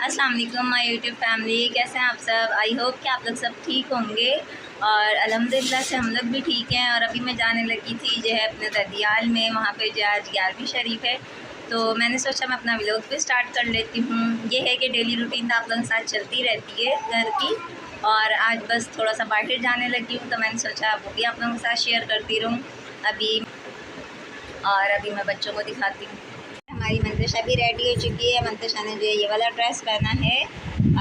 अस्सलाम वालेकुम my YouTube family, कैसे हैं आप सब। आई होप कि आप लोग सब ठीक होंगे और अल्हम्दुलिल्लाह से हम लोग भी ठीक हैं। और अभी मैं जाने लगी थी जो है अपने ददियाल में, वहाँ पे जो आज 11वीं शरीफ है, तो मैंने सोचा मैं अपना व्लॉग भी स्टार्ट कर लेती हूँ। ये है कि डेली रूटीन तो आप लोगों के साथ चलती रहती है घर की, और आज बस थोड़ा सा बाहर जाने लगी हूँ, तो मैंने सोचा वो भी आप लोगों के साथ शेयर करती रहूँ। अभी मैं बच्चों को दिखाती हूँ। हमारी मंतशा भी रेडी हो चुकी है। मंतशा ने जो ये वाला ड्रेस पहना है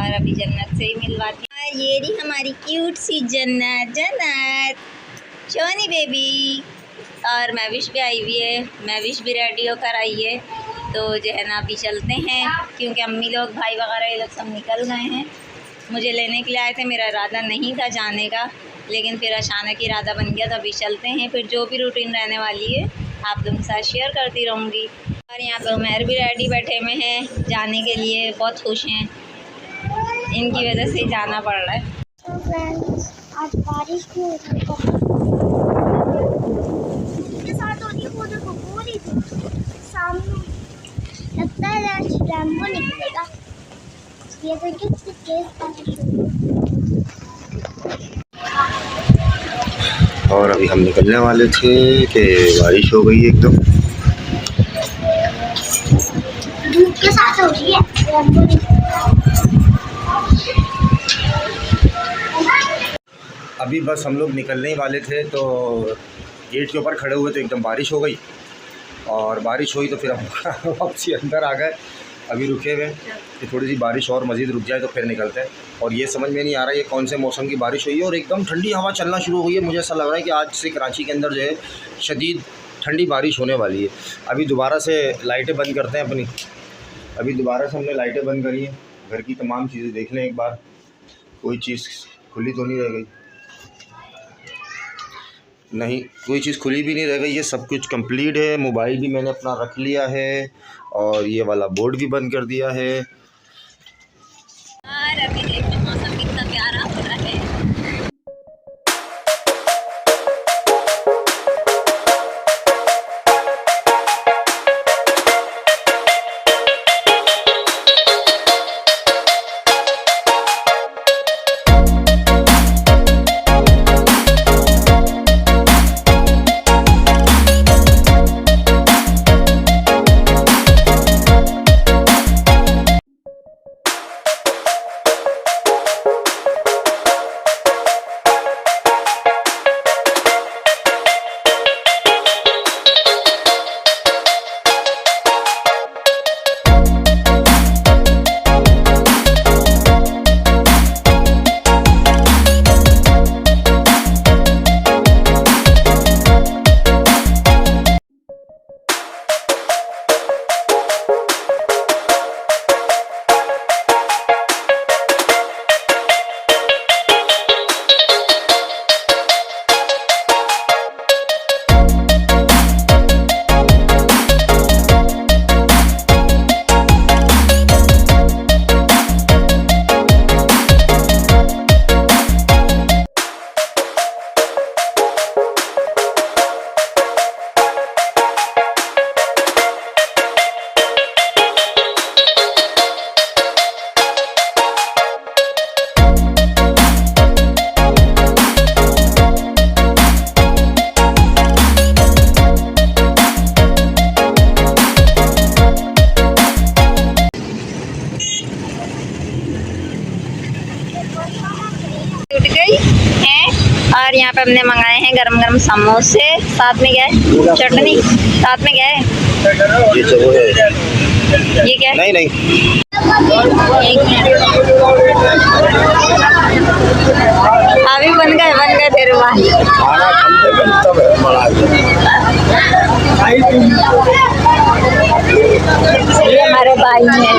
और अभी जन्नत से ही मिलवाती है। और ये रही हमारी क्यूट सी जन्नत शोनी बेबी। और महविश भी आई हुई है, महविश भी रेडी होकर आई है। तो जो है ना अभी चलते हैं, क्योंकि अम्मी लोग भाई वगैरह ये लोग सब निकल गए हैं। मुझे लेने के लिए आए थे, मेरा इरादा नहीं था जाने का, लेकिन फिर अचानक इरादा बन गया, तो अभी चलते हैं। फिर जो भी रूटीन रहने वाली है आप लोगों के साथ शेयर करती रहूँगी। और यहाँ पे उमर भी रेडी बैठे हुए हैं जाने के लिए, बहुत खुश हैं, इनकी वजह से जाना पड़ रहा है। तो फ्रेंड्स, आज बारिश भी के साथ होती वो देखो पूरी सामने लगता है आज रैम्बो निकलेगा। ये देखिए कितनी तेज बारिश हो। और अभी हम निकलने वाले थे कि बारिश हो गई एकदम। धूप के साथ हो रही है रैम्बो अभी बस हम लोग निकलने ही वाले थे, तो गेट के ऊपर खड़े हुए तो एकदम बारिश हो गई। और बारिश हुई तो फिर हम वापसी अंदर आ गए। अभी रुके हुए कि थोड़ी सी बारिश और मज़ीद रुक जाए तो फिर निकलते हैं। और ये समझ में नहीं आ रहा ये कौन से मौसम की बारिश हुई है, और एकदम ठंडी हवा चलना शुरू हो गई है। मुझे ऐसा लग रहा है कि आज से कराची के अंदर जो है शदीद ठंडी बारिश होने वाली है। अभी दोबारा से लाइटें बंद करते हैं अपनी। अभी दोबारा से हमने लाइटें बंद करी हैं। घर की तमाम चीज़ें देख लें एक बार, कोई चीज़ खुली तो नहीं रह गई, नहीं कोई चीज़ खुली भी नहीं रह गई, ये सब कुछ कंप्लीट है। मोबाइल भी मैंने अपना रख लिया है और ये वाला बोर्ड भी बंद कर दिया है। और अभी देखो मौसम कितना प्यारा हो रहा है। टूट गई है। और यहाँ पे हमने मंगाए हैं गरम गरम समोसे, साथ में क्या है चटनी, साथ में क्या है ये क्या है? नहीं नहीं अभी बन गए तेरे रुमाल। ये हमारे भाई हैं।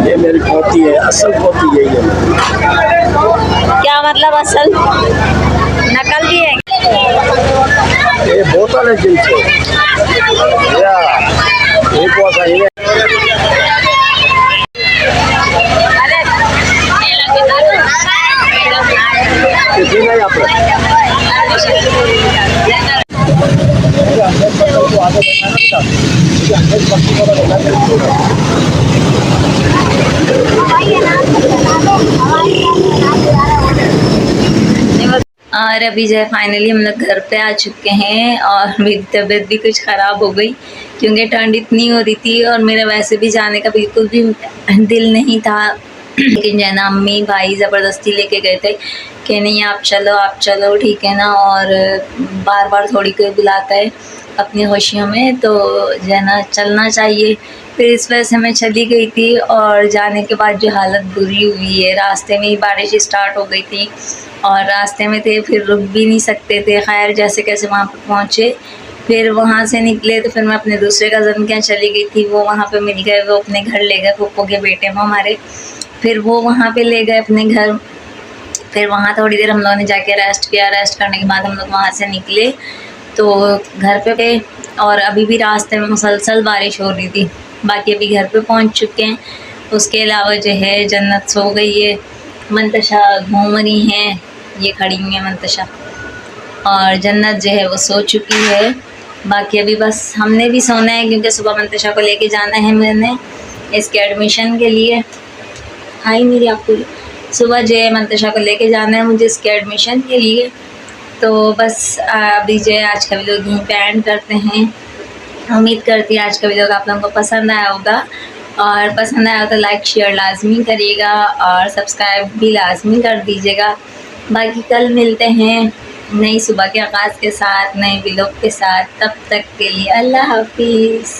ये मेरी पोती है, असल पोती यही है। क्या मतलब असल, नकल भी है? ये बोतल है जिनसे एक वाला है। कितनी है आप हवाई अनाज बना दो, हवाई अनाज बना दो। और अभी जो है फाइनली हम लोग घर पे आ चुके हैं और मेरी तबीयत भी कुछ ख़राब हो गई क्योंकि ठंड इतनी हो रही थी और मेरा वैसे भी जाने का बिल्कुल भी दिल नहीं था। लेकिन जो है ना अम्मी भाई ज़बरदस्ती लेके गए थे कि नहीं आप चलो ठीक है ना, और बार बार थोड़ी कोई बुलाता है अपनी खुशियों में, तो जो है ना चलना चाहिए। फिर इस वजह से मैं चली गई थी और जाने के बाद जो हालत बुरी हुई है, रास्ते में ही बारिश स्टार्ट हो गई थी और रास्ते में थे, फिर रुक भी नहीं सकते थे। खैर जैसे कैसे वहाँ पर पहुँचे, फिर वहाँ से निकले तो फिर मैं अपने दूसरे कज़न के यहाँ चली गई थी, वो वहाँ पे मिल गए, वो अपने घर ले गए, पप्पो के बेटे वो हमारे, फिर वो वहाँ पे ले गए अपने घर। फिर वहाँ थोड़ी देर हम लोगों ने जाके रेस्ट किया, रेस्ट करने के बाद हम लोग वहाँ से निकले तो घर पे गए और अभी भी रास्ते में मुसलसल बारिश हो रही थी। बाकी अभी घर पे पहुँच चुके हैं। उसके अलावा जो है जन्नत सो गई है, मंतशा घूम रही हैं, ये खड़ी हुई है मंतशा, और जन्नत जो है वो सो चुकी है। बाकी अभी बस हमने भी सोना है क्योंकि सुबह मंतशा को लेके जाना है मैंने इसके एडमिशन के लिए। हाय मेरी आपको, सुबह जो है मंतशा को लेके जाना है मुझे इसके एडमिशन के लिए। तो बस अभी जो है आज का वीडियो यहीं पे एंड करते हैं। उम्मीद करती है आज का वीडियो आप लोगों को पसंद आया होगा, और पसंद आया तो लाइक शेयर लाजमी करिएगा और सब्सक्राइब भी लाजमी कर दीजिएगा। बाकी कल मिलते हैं नई सुबह के आगाज़ के साथ, नए व्लॉग के साथ। तब तक के लिए अल्लाह हाफिज़।